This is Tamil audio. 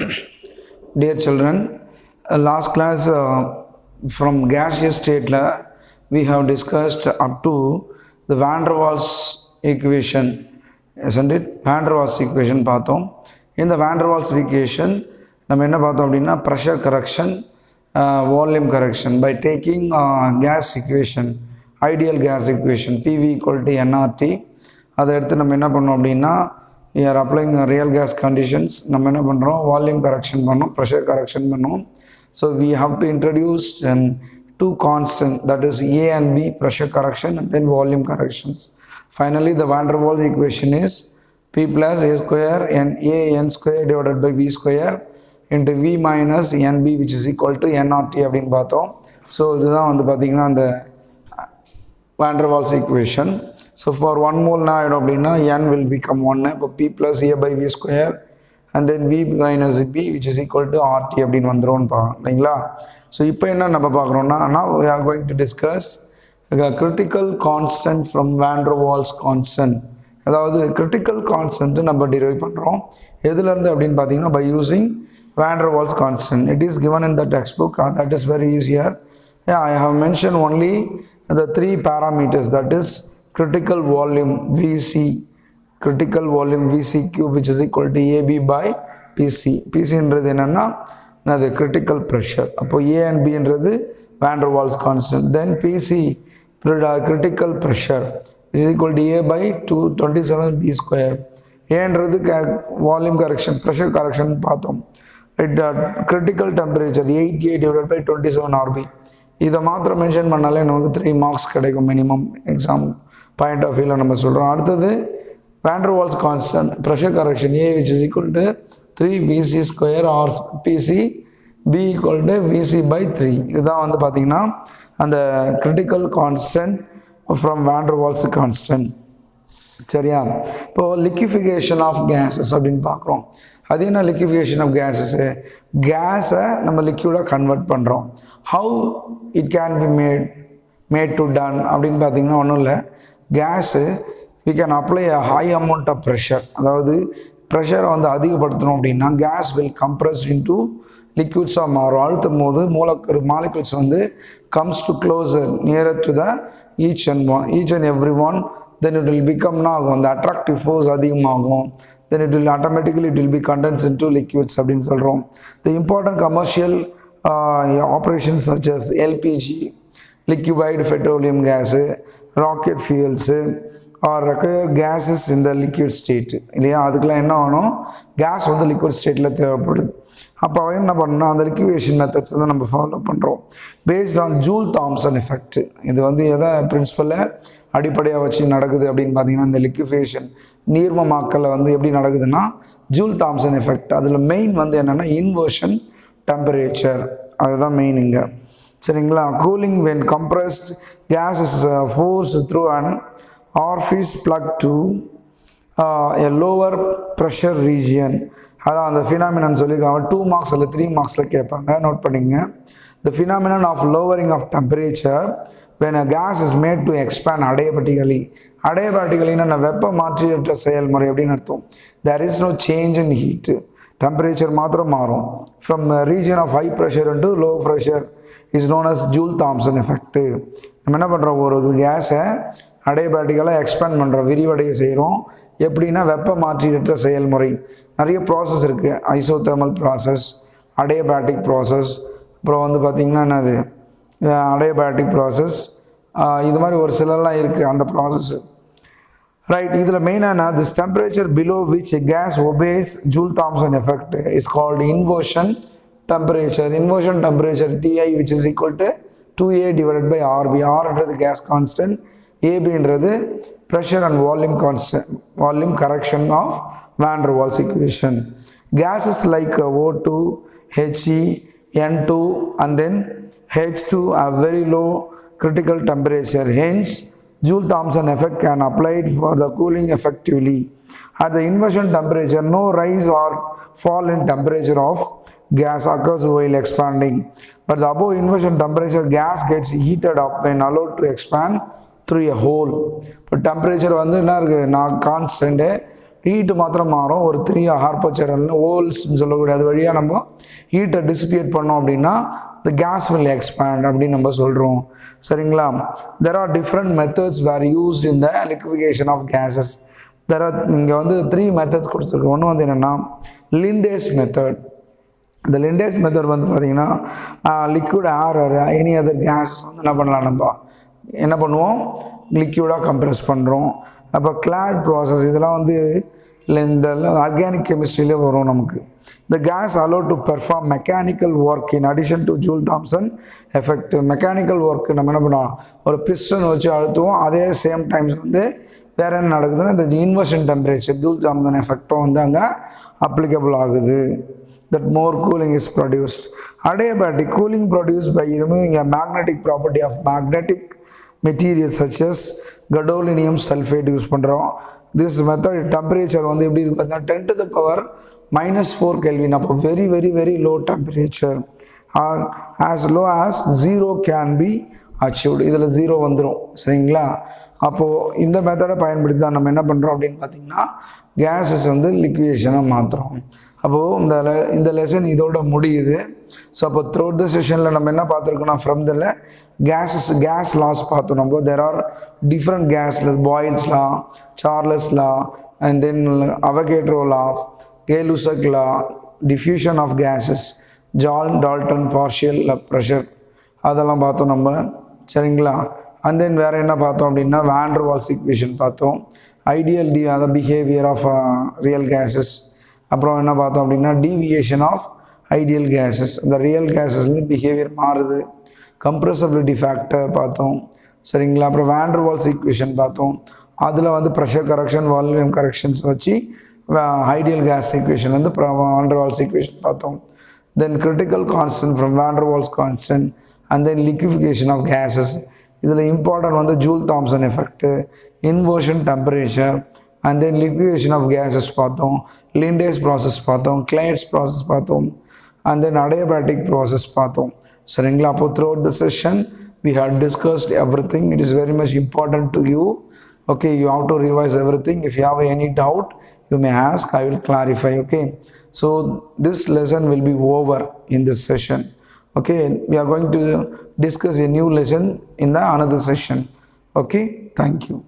Dear children, last class from gaseous state we have discussed up to the van der Waals equation, isn't it? Van der Waals equation பார்த்தோம். In the van der Waals equation நம்ம என்ன பார்த்தோம் அப்படின்னா pressure correction, volume correction by taking gas equation, ideal gas equation PV equal to nRT. அதை எடுத்து நம்ம என்ன பண்ணோம் அப்படின்னா we are applying real gas conditions. நம்ம என்ன பண்ணுறோம், volume correction பண்ணோம், pressure correction பண்ணோம். So we have to introduce two constant, that is A and B, pressure correction and then volume corrections. Finally the van der Waals equation is P plus A square and A n square divided by V square into V minus NB which is equal to nRT அப்படின்னு பார்த்தோம். ஸோ இதுதான் வந்து பார்த்திங்கன்னா அந்த van der Waals equation. So for one mole now n will become 1. So P plus A by V square and then V minus B which is equal to RT அப்படின்னு வந்துரும் இல்லைங்களா. ஸோ இப்போ என்ன நம்ம பார்க்குறோம்னா, now we are going to discuss a critical constant from van der Waals constant. அதாவது critical constant நம்ம derive பண்ணுறோம் எதுலேருந்து அப்படின்னு பார்த்தீங்கன்னா by using van der Waals constant. It is given in the textbook, that is very easier. Yeah, I have mentioned only the three parameters, that is critical volume VC, critical volume VC cube which is equal to AB by PC. PC என்றது என்னன்னா அது critical pressure. அப்போ A and B என்றது van der Waals constant. Then PC critical pressure is equal to A by 227 B square. A என்றது volume correction, pressure correction பார்த்தோம். Critical temperature 88 divided by 27 RB. இதை மாத்திரம் மென்ஷன் பண்ணாலே நமக்கு 3 மார்க்ஸ் கிடைக்கும் மினிமம் எக்ஸாம் பாயிண்ட் ஆஃப் வியூவில் நம்ம சொல்கிறோம். அடுத்தது van der Waals constant pressure correction A which is equal to 3 BC square or PC B equal to VC by 3. இதுதான் வந்து பார்த்திங்கன்னா அந்த critical constant from van der Waals constant. சரியா? இப்போது liquefaction of gases அப்படின்னு பார்க்குறோம். அது என்ன liquefaction of gases? கேஸை நம்ம லிக்யூடாக கன்வெர்ட் பண்ணுறோம். How it can be made to done அப்படின்னு பார்த்தீங்கன்னா ஒன்றும் இல்லை, gas we can apply a high amount of pressure. அதாவது ப்ரெஷரை வந்து அதிகப்படுத்தணும் அப்படின்னா கேஸ் வில் கம்ப்ரஸ்ட் இன்டு லிக்விட்ஸாக மாறும். அழுத்தும் போது மாலிகுல்ஸ் வந்து comes to closer nearer to the each and every one. then it will become ஆகும், அந்த அட்ராக்டிவ் ஃபோர்ஸ் அதிகமாகும். then it will automatically be condensed into liquids அப்படின்னு சொல்கிறோம். The important commercial operations such as LPG, liquefied petroleum gas, rocket fuels or gases in the liquid state இல்லையா, அதுக்கெல்லாம் என்ன ஆகணும், கேஸ் வந்து லிக்விட் ஸ்டேட்டில் தேவைப்படுது. அப்போ என்ன பண்ணணும், அந்த லிக்விடேஷன் மெத்தட்ஸ் தான் நம்ம ஃபாலோ பண்ணுறோம் based on Joule Thomson effect. இது வந்து எதை பிரின்சிபலை அடிப்படையாக வச்சு நடக்குது அப்படின்னு பார்த்தீங்கன்னா இந்த லிக்விஃபேஷன் நீர்மமாக்கலை வந்து எப்படி நடக்குதுன்னா ஜூல் தாம்சன் எஃபெக்ட். அதில் மெயின் வந்து என்னென்னா இன்வர்ஷன் டெம்பரேச்சர், அதுதான் மெயின் இங்கே. சரிங்களா? Cooling when compressed gas is force through and orifice plug to a lower pressure region. அதான் அந்த ஃபினாமினன் சொல்லியிருக்காங்க. 2 மார்க்ஸ் இல்லை 3 மார்க்ஸில் கேட்பாங்க, நோட் பண்ணிங்க. The phenomenon of lowering of temperature when a gas is made to expand adiabatically. Adiabatically வெப்ப மாற்றியற்ற செயல்முறை அப்படின்னு அர்த்தம். There is no change in heat. Temperature மாத்திரம் மாறும். From a region of high pressure into low pressure is known as Joule Thomson effect. நம்ம என்ன பண்ணுறோம், ஒரு கேஸை அடியபேட்டிக்கலாக எக்ஸ்பேண்ட் பண்ணுறோம், விரிவடைய செய்கிறோம். எப்படின்னா வெப்ப மாற்றியற்ற செயல்முறை. நிறைய ப்ராசஸ் இருக்குது, ஐசோதெர்மல் ப்ராசஸ், அடியபேட்டிக் ப்ராசஸ், அப்புறம் வந்து பார்த்திங்கன்னா என்னது adiabatic ப்ராசஸ், இது மாதிரி ஒரு சிலர்லாம் இருக்குது அந்த ப்ராசஸ்ஸு. ரைட், இதில் மெயினான this temperature below which gas obeys Joule Thomson effect is called inversion temperature. Inversion temperature TI which is equal to 2A divided by RB. Rன்றது கேஸ் கான்ஸ்டன்ட், ABன்றது pressure and volume constant, volume correction of van der Waals equation. Gases like O2, He, N2 and then H2 have very low critical temperature. Hence, Joule Thomson effect can be applied for the cooling effectively. At the inversion temperature, no rise or fall in temperature of gas occurs while expanding. But the above inversion temperature, gas gets heated up when allowed to expand through a hole. But temperature வந்து என்ன இருக்கு, நான் கான்ஸ்டன்ட், ஹீட்டு மாத்திரம் மாறும். ஒரு 3 ஹார்போச்சரல்னு ஓல்ஸ்ன்னு சொல்லக்கூடிய அது வழியாக நம்ம ஹீட்டை டிசிபேட் பண்ணோம் அப்படின்னா the gas will expand அப்படின்னு நம்ம சொல்கிறோம். சரிங்களா? there are different methods were used in the liquefaction of gases. there are இங்கே வந்து 3 methods கொடுத்துருக்கு. ஒன்று வந்து என்னென்னா லிண்டேஸ் மெத்தட். இந்த லிண்டேஸ் மெத்தட் வந்து பார்த்திங்கன்னா liquid air or any other gas வந்து என்ன பண்ணலாம், நம்ம என்ன பண்ணுவோம், லிக்யூடாக கம்ப்ரெஸ் பண்ணுறோம். அப்போ கிளாட் ப்ராசஸ் இதெல்லாம் வந்து இந்த ஆர்கானிக் கெமிஸ்ட்ரியிலே வரும் நமக்கு. the gas allowed to perform mechanical work in addition to Joule-Thomson effect. Mechanical work நம்ம என்ன பண்ணுவோம், ஒரு பிஸ்டன் வச்சு அழுத்துவோம். அதே சேம் டைம்ஸ் வந்து வேறு என்ன நடக்குதுன்னா இந்த இன்வர்ஷன் டெம்பரேச்சர் Joule-Thomson எஃபெக்டும் வந்து அங்கே அப்ளிகபிள் ஆகுது. that more cooling is produced. Adiabatic cooling produced by removing a magnetic property of magnetic materials such as gadolinium sulfate use பண்ணுறோம். this method temperature வந்து எப்படி இருக்கு பார்த்தீங்கன்னா 10 to the power -4 Kelvin. அப்போ very very very low temperature as low as 0 can be achieved. இதில் 0 வந்துடும். சரிங்களா? அப்போது இந்த மெத்தடை பயன்படுத்தி தான் நம்ம என்ன பண்ணுறோம் அப்படின்னு பார்த்தீங்கன்னா கேஸஸ் வந்து லிக்விடேஷனாக மாற்றுறோம். அப்போது இந்த லெசன் இதோட முடியுது. ஸோ அப்போ த்ரூட் த செஷனில் நம்ம என்ன பார்த்துருக்கோம்னா ஃப்ரம் த கேஸ் லாஸ் பார்த்தோம். நம்ம there are different gas Boyle's law, Charles law, and then Avogadro law, Gay-Lussac law, diffusion of gases, John Dalton partial pressure அதெல்லாம் பார்த்தோம் நம்ம. சரிங்களா? அண்ட் தென் வேறு என்ன பார்த்தோம் அப்படின்னா வான் டெர் வால்ஸ் ஈக்குவேஷன் பார்த்தோம். ஐடியல் அந்த பிஹேவியர் ஆஃப் ரியல் கேஸஸ். அப்புறம் என்ன பார்த்தோம் அப்படின்னா டீவியேஷன் ஆஃப் ஐடியல் கேஸஸ். இந்த ரியல் கேஸஸ்லேருந்து பிஹேவியர் மாறுது. கம்ப்ரெசபிலிட்டி ஃபேக்டர் பார்த்தோம். சரிங்களா? அப்புறம் வான் டெர் வால்ஸ் ஈக்குவேஷன் பார்த்தோம். அதில் வந்து ப்ரெஷர் கரெக்ஷன், வால்யூம் கரெக்ஷன்ஸ் வச்சு ஐடியல் கேஸ் ஈக்குவேஷன் வந்து வான் டெர் வால்ஸ் ஈக்குவேஷன் பார்த்தோம். Then critical constant from van der Waals constant and then liquefaction of gases. இதில் இம்பார்ட்டன்ட் வந்து Joule Thomson effect, inversion temperature and then liquidation of gases பார்த்தோம். லிண்டேஸ் ப்ராசஸ் பார்த்தோம். கிளைட்ஸ் ப்ராசஸ் பார்த்தோம். அண்ட் தென் அடியாபேட்டிக் ப்ராசஸ் பார்த்தோம். சரிங்களா? அப்போ throughout the session we had discussed everything. It is very much important to you. Okay, you have to revise everything. If you have any doubt, you may ask. I will clarify. Okay, so this lesson will be over in this session. Okay, we are going to discuss a new lesson in the another session. Okay, thank you.